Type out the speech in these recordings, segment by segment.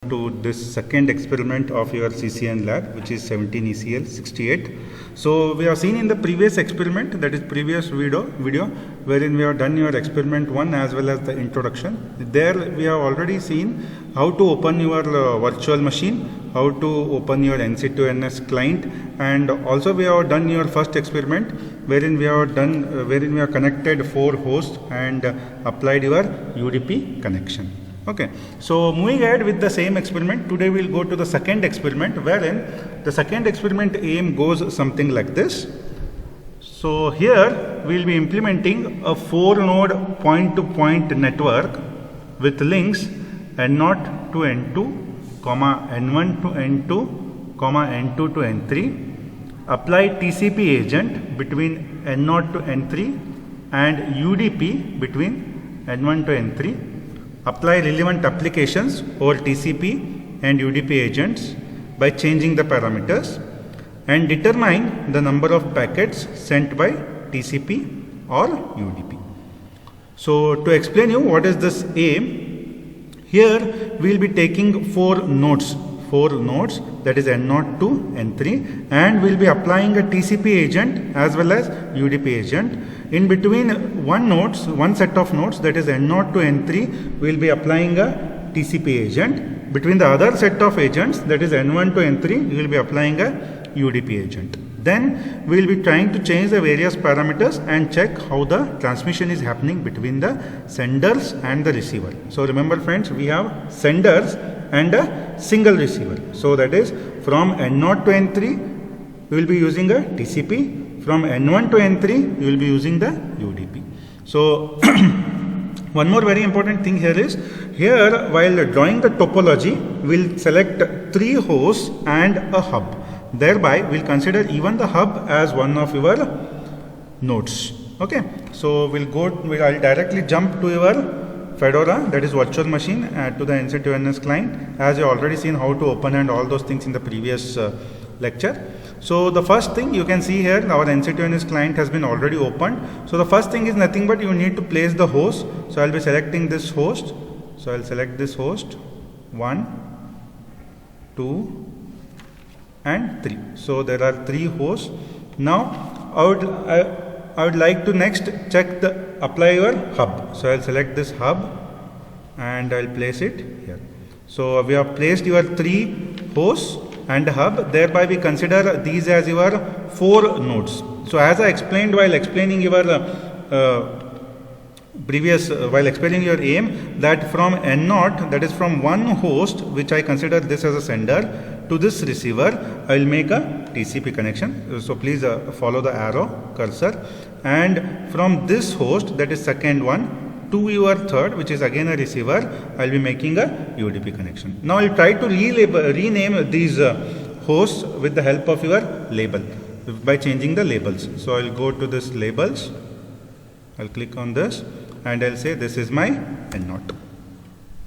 to this second experiment of your CCN lab, which is 17ECL 68. So we have seen in the previous experiment, that is previous video wherein we have done your experiment 1 as well as the introduction. There we have already seen how to open your virtual machine, how to open your NC2NS client, and also we have done your first experiment wherein we have connected 4 hosts and applied your UDP connection. Okay, so moving ahead with the same experiment, today we will go to the second experiment, wherein the second experiment aim goes something like this. So here we will be implementing a 4-node point-to-point network with links N0 to N2, N1 to N2, N2 to N3. Apply TCP agent between N0 to N3 and UDP between N1 to N3. Apply relevant applications over TCP and UDP agents by changing the parameters, and determine the number of packets sent by TCP or UDP. So to explain you what is this aim, here we will be taking 4 nodes, that is N0 to N3, and we will be applying a TCP agent as well as UDP agent. In between one set of nodes, that is N0 to N3, we will be applying a TCP agent. Between the other set of agents, that is N1 to N3, we will be applying a UDP agent. Then we will be trying to change the various parameters and check how the transmission is happening between the senders and the receiver. So remember friends, we have senders and a single receiver. So that is from N0 to N3, we will be using a TCP. From N1 to N3, you will be using the UDP. So one more very important thing here is, here while drawing the topology, we will select 3 hosts and a hub. Thereby we will consider even the hub as one of your nodes. Okay, so I'll directly jump to your Fedora, that is virtual machine, to the NC2NS client, as you already seen how to open and all those things in the previous lecture. So the first thing you can see here, our NC2NS client has been already opened. So the first thing is nothing but you need to place the host. So I'll be selecting this host. So I'll select this host 1, 2 and 3. So there are 3 hosts. Now I would like to next check apply your hub. So I'll select this hub and I'll place it here. So we have placed your 3 hosts and hub. Thereby we consider these as your 4 nodes. So as I explained while explaining your while explaining your aim, that from N0, that is from one host, which I consider this as a sender, to this receiver, I will make a TCP connection. So please follow the arrow cursor, and from this host, that is second one, to your third, which is again a receiver, I will be making a UDP connection. Now I will try to rename these hosts with the help of your label by changing the labels. So I will go to this labels, I will click on this and I will say this is my N0.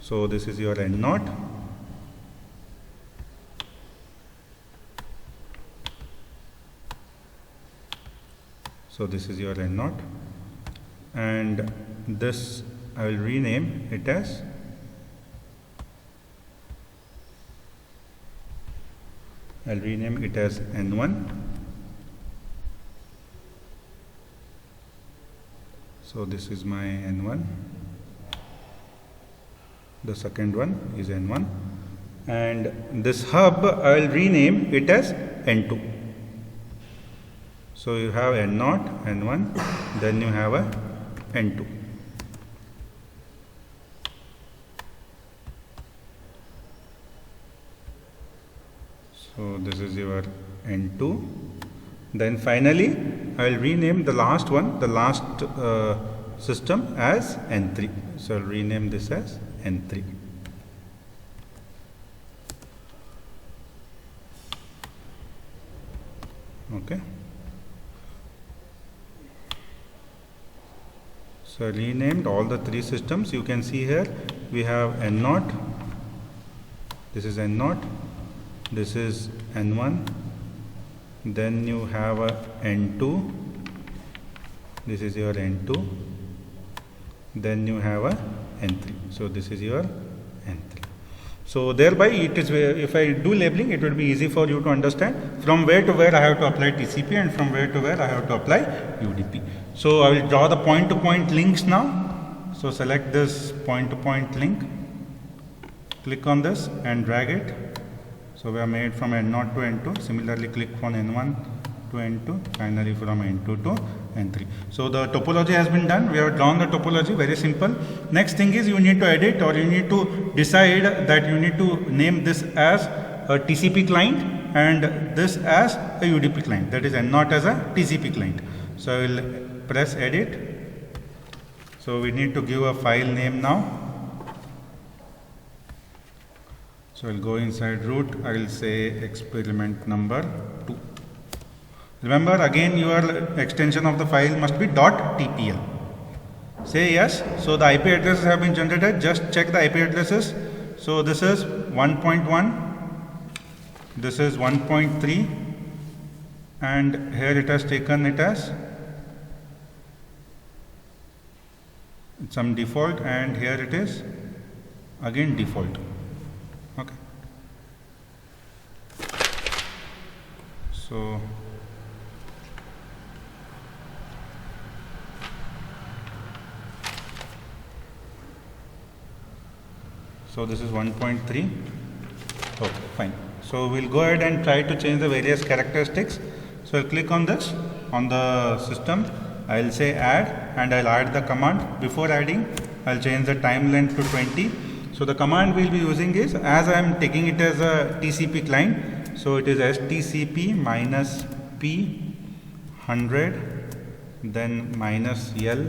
So this is your N0. So this is your N0, and this I will rename it as N1. So this is my N1. The second one is N1, and this hub I will rename it as N2. So you have N0, N1, then you have a N2. So this is your N2. Then finally I will rename the last one, the last system, as N3. So I will rename this as N3. Okay. So I renamed all the 3 systems. You can see here we have N0, this is N0, this is N1, then you have a N2, this is your N2, then you have a N3. So this is your N3. So thereby it is, if I do labeling, it will be easy for you to understand from where to where I have to apply TCP and from where to where I have to apply UDP. So I will draw the point to point links now. So select this point to point link, click on this and drag it. So we are made from N0 to N2. Similarly click from N1 to N2, finally from N2 to N3. So the topology has been done. We have drawn the topology, very simple. Next thing is you need to edit, or you need to decide that you need to name this as a TCP client and this as a UDP client, that is N0 as a TCP client. So I will press edit. So we need to give a file name now. So I will go inside root, I will say experiment number 2. Remember, again your extension of the file must be .tpl. Say yes. So the IP addresses have been generated. Just check the IP addresses. So this is 1.1, this is 1.3, and here it has taken it as some default, and here it is again default. Okay. So this is 1.3. Okay, fine. So we'll go ahead and try to change the various characteristics. So I'll click on this on the system. I'll say add, and I'll add the command. Before adding, I'll change the time length to 20. So the command we'll be using is, as I am taking it as a TCP client, so it is STCP minus P 100, then minus L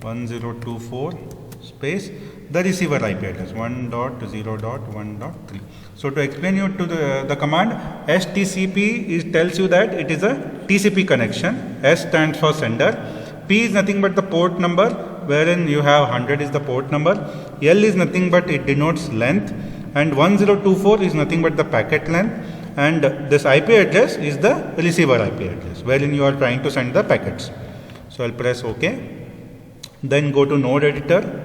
1024 space the receiver IP address 1.0.1.3. So to explain you to the command, STCP tells you that it is a TCP connection. S stands for sender, P is nothing but the port number, wherein you have 100 is the port number, L is nothing but it denotes length, and 1024 is nothing but the packet length, and this IP address is the receiver IP address wherein you are trying to send the packets. So I'll press OK. Then go to node editor.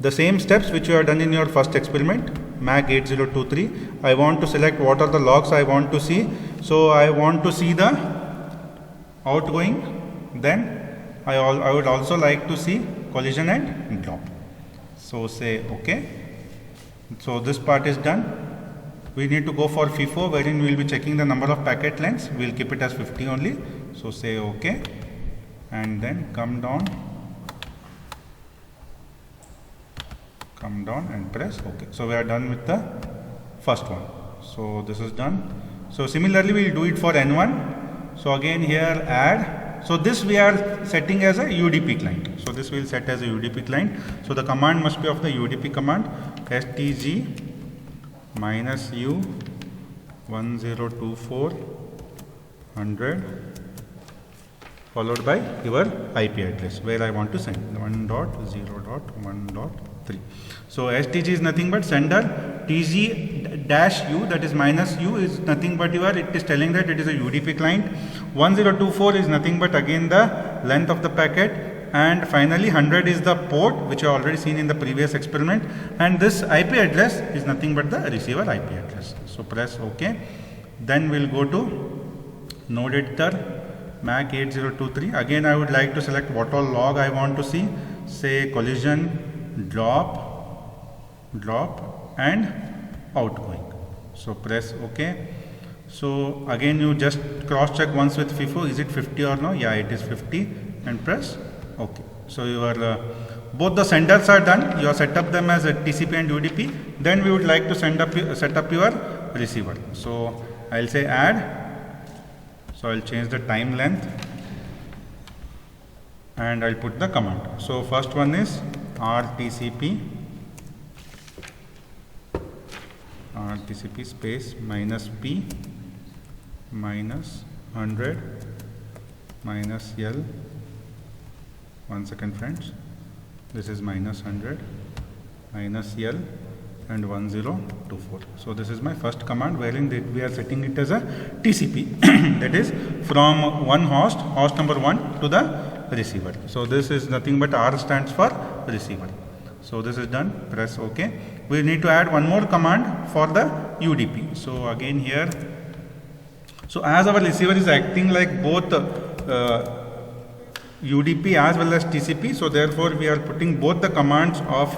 The same steps which you have done in your first experiment, MAC 8023. I want to select what are the logs I want to see. So I want to see the outgoing. Then I would also like to see collision and drop. So say OK. So this part is done. We need to go for FIFO, wherein we will be checking the number of packet lengths. We will keep it as 50 only. So say OK, and then come down and press OK. So we are done with the first one. So this is done. So similarly we will do it for N1. So again here add. So this we are setting as a UDP client. So this will set as a UDP client. So the command must be of the UDP command, STG minus U 1024 100 followed by your IP address where I want to send 1.0.1.3. So STG is nothing but sender, TG dash U, that is minus U, is nothing but it is telling that it is a UDP client. 1024 is nothing but again the length of the packet, and finally 100 is the port which you have already seen in the previous experiment, and this IP address is nothing but the receiver IP address. So press OK. Then we'll go to node editor, MAC 8023. Again I would like to select what all log I want to see. Say collision, drop and outgoing. So press OK. So again you just cross check once with FIFO, is it 50 or no? Yeah, it is 50, and press OK. So your both the senders are done. You have set up them as a TCP and UDP. Then we would like to set up your receiver. So I'll say add. So I'll change the time length and I'll put the command. So first one is RTCP space minus P minus 100 minus L. 1 second friends. This is minus 100 minus L and 1024. So this is my first command wherein we are setting it as a TCP that is from one host number 1 to the receiver. So this is nothing but R stands for receiver. So this is done. Press OK. we need to add one more command for the UDP. So again here, so as our receiver is acting like both UDP as well as TCP, so therefore we are putting both the commands of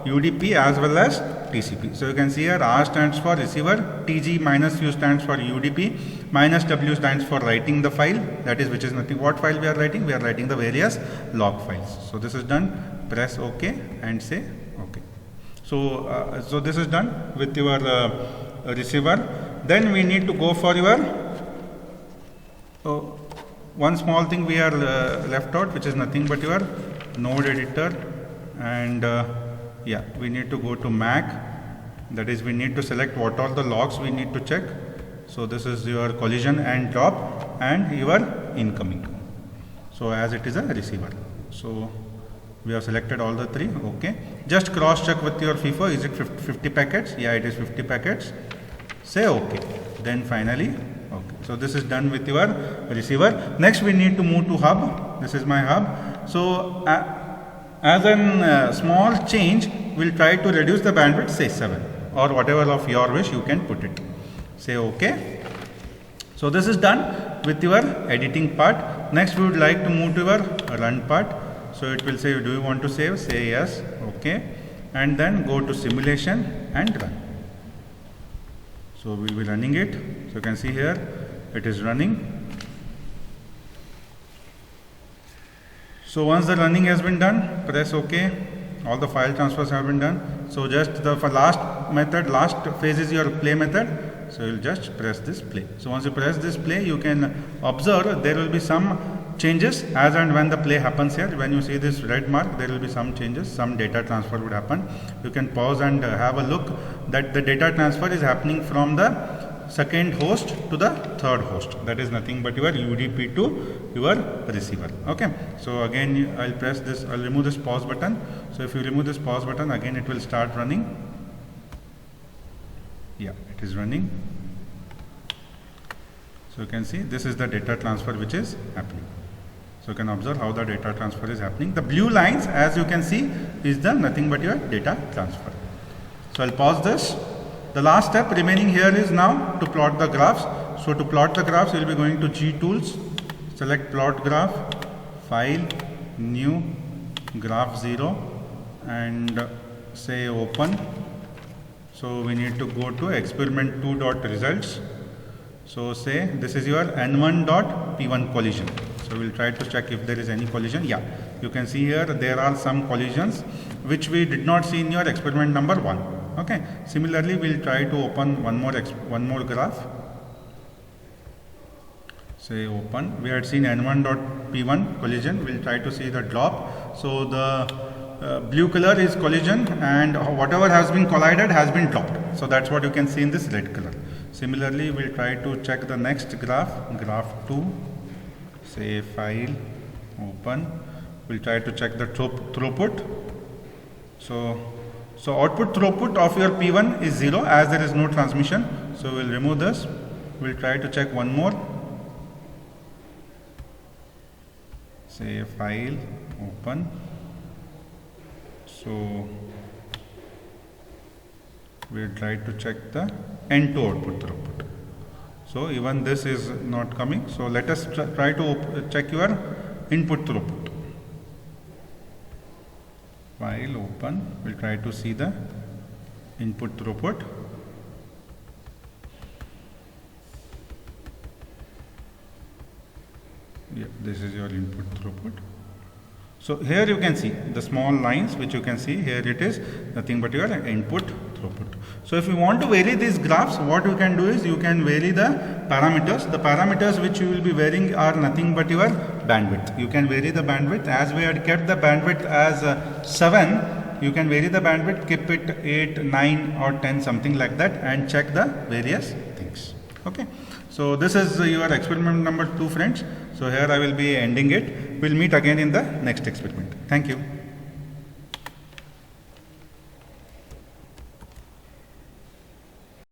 UDP as well as TCP. So you can see here R stands for receiver, TG minus U stands for UDP, minus W stands for writing the file, that is which is nothing. What file we are writing? We are writing the various log files. So this is done, press OK and say OK. So, so this is done with your receiver. Then we need to go for your one small thing we are left out, which is nothing but your node editor, and yeah, we need to go to Mac, that is we need to select what all the logs we need to check. So this is your collision and drop and your incoming, so as it is a receiver. So we have selected all the three. Okay, just cross check with your FIFO, is it 50 packets? Yeah, it is 50 packets. Say OK, then finally OK. So this is done with your receiver. Next we need to move to hub. This is my hub. So as a small change, we'll try to reduce the bandwidth, say 7 or whatever of your wish you can put it. Say OK. So this is done with your editing part. Next we would like to move to your run part. So it will say, do you want to save? Say yes. OK. And then go to simulation and run. So we will be running it. So you can see here it is running. So once the running has been done, press OK. All the file transfers have been done. So just the last method, last phase is your play method. So you'll just press this play. So once you press this play, you can observe there will be some changes as and when the play happens here. When you see this red mark, there will be some changes, some data transfer would happen. You can pause and have a look that the data transfer is happening from the second host to the third host. That is nothing but your UDP to your receiver. Okay. So again, I'll press this, I'll remove this pause button. So if you remove this pause button, again it will start running. Yeah, it is running. So you can see this is the data transfer which is happening. So you can observe how the data transfer is happening. The blue lines, as you can see, is the nothing but your data transfer. So I'll pause this. The last step remaining here is now to plot the graphs. So to plot the graphs, you'll be going to G tools, select plot graph, file, new, graph 0, and say open. So we need to go to experiment2.results. So say this is your n1.p1 collision. So we'll try to check if there is any collision. Yeah, you can see here there are some collisions which we did not see in your experiment number 1. Okay. Similarly, we'll try to open one more graph. Say open. We had seen n1.p1 collision. We'll try to see the drop. So the blue color is collision, and whatever has been collided has been dropped. So that's what you can see in this red color. Similarly, we'll try to check the next graph, graph 2. Say file, open. We'll try to check the throughput. So output throughput of your P1 is 0 as there is no transmission. So we'll remove this. We'll try to check one more. Say file, open. So we'll try to check the N2 output throughput. So even this is not coming. So let us try to check your input throughput. File, open. We'll try to see the input throughput. Yeah, this is your input throughput. So here you can see the small lines which you can see here, it is nothing but your input throughput. So if you want to vary these graphs, what you can do is you can vary the parameters. The parameters which you will be varying are nothing but your bandwidth. You can vary the bandwidth. As we had kept the bandwidth as 7, you can vary the bandwidth, keep it 8, 9 or 10, something like that, and check the various things. Okay. So this is your experiment number 2, friends. So here I will be ending it. We'll meet again in the next experiment. Thank you.